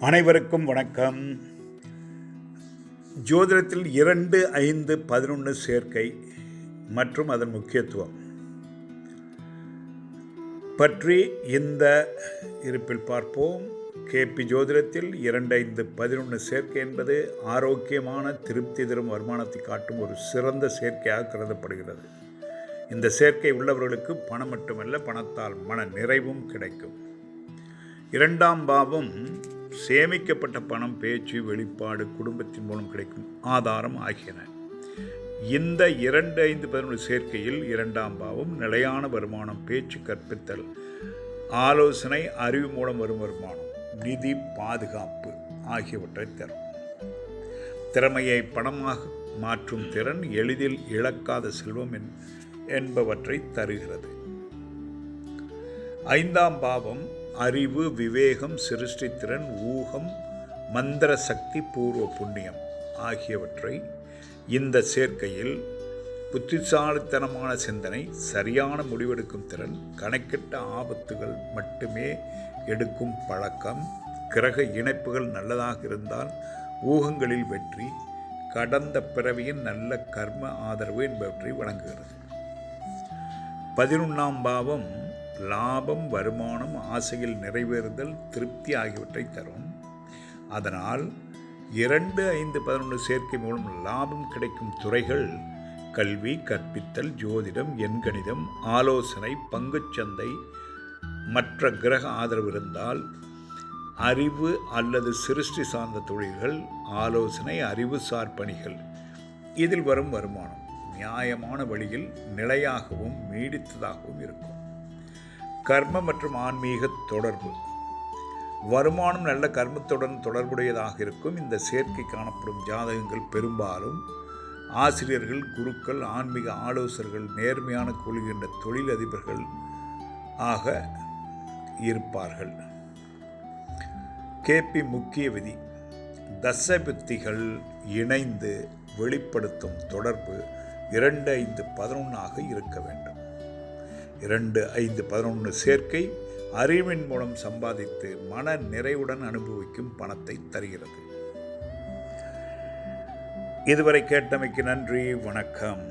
அனைவருக்கும் வணக்கம். ஜோதிடத்தில் 2, 5, 11 சேர்க்கை மற்றும் அதன் முக்கியத்துவம் பற்றி இந்த இருப்பில் பார்ப்போம். கேபி ஜோதிடத்தில் 2, 5, 11 சேர்க்கை என்பது ஆரோக்கியமான திருப்தி தரும் வருமானத்தை காட்டும் ஒரு சிறந்த சேர்க்கையாக கருதப்படுகிறது. இந்த சேர்க்கை உள்ளவர்களுக்கு பணம் மட்டுமல்ல, பணத்தால் மன நிறைவும் கிடைக்கும். 2ஆம் பாவம் சேமிக்கப்பட்ட பணம், பேச்சு, வெளிப்பாடு, குடும்பத்தின் மூலம் கிடைக்கும் ஆதாரம் ஆகியன. இந்த 2, 5, 11 சேர்க்கையில் 2ஆம் பாவம் நிலையான வருமானம், பேச்சு, கற்பித்தல், ஆலோசனை, அறிவு மூலம் வரும் வருமானம், நிதி, பாதுகாப்பு ஆகியவற்றை தரும். திறமையை பணமாக மாற்றும் திறன், எளிதில் இழக்காத செல்வம் என்பவற்றை தருகிறது. 5ஆம் பாவம் அறிவு, விவேகம், சிருஷ்டித்திறன், ஊகம், மந்திர சக்தி, பூர்வ புண்ணியம் ஆகியவற்றை இந்த சேர்க்கையில் புத்திசாலித்தனமான சிந்தனை, சரியான முடிவெடுக்கும் திறன், கணக்கிட்ட ஆபத்துகள் மட்டுமே எடுக்கும் பழக்கம், கிரக இணைப்புகள் நல்லதாக இருந்தால் ஊகங்களில் வெற்றி, கடந்த பிறவியின் நல்ல கர்ம ஆதரவு என்பவற்றை வழங்குகிறது. 11ஆம் பாவம் லாபம், வருமானம், ஆசையில் நிறைவேறுதல், திருப்தி ஆகியவற்றை தரும். அதனால் 2, 5, 11 சேர்க்கை மூலம் லாபம் கிடைக்கும் துறைகள் கல்வி, கற்பித்தல், ஜோதிடம், எண்கணிதம், ஆலோசனை, பங்குச்சந்தை, மற்ற கிரக ஆதரவு இருந்தால் அறிவு அல்லது சிருஷ்டி சார்ந்த தொழில்கள், ஆலோசனை, அறிவுசார் பணிகள் இதில் வரும் வருமானம் நியாயமான வழியில் நிலையாகவும் நீடித்ததாகவும் இருக்கும். கர்ம மற்றும் ஆன்மீக தொடர்பு, வருமானம் நல்ல கர்மத்துடன் தொடர்புடையதாக இருக்கும். இந்த சேர்க்கை காணப்படும் ஜாதகங்கள் பெரும்பாலும் ஆசிரியர்கள், குருக்கள், ஆன்மீக ஆலோசகர்கள், நேர்மையான கொள்கின்ற தொழிலதிபர்கள் ஆக இருப்பார்கள். கேபி முக்கிய விதி: தசபுத்திகள் இணைந்து வெளிப்படுத்தும் தொடர்பு 2, 5, 11 ஆக இருக்க வேண்டும். 2, 5, 11 சேர்க்கை அறிவின் மூலம் சம்பாதித்து மன நிறைவுடன் அனுபவிக்கும் பணத்தை தருகிறது. இதுவரை கேட்டமைக்கு நன்றி. வணக்கம்.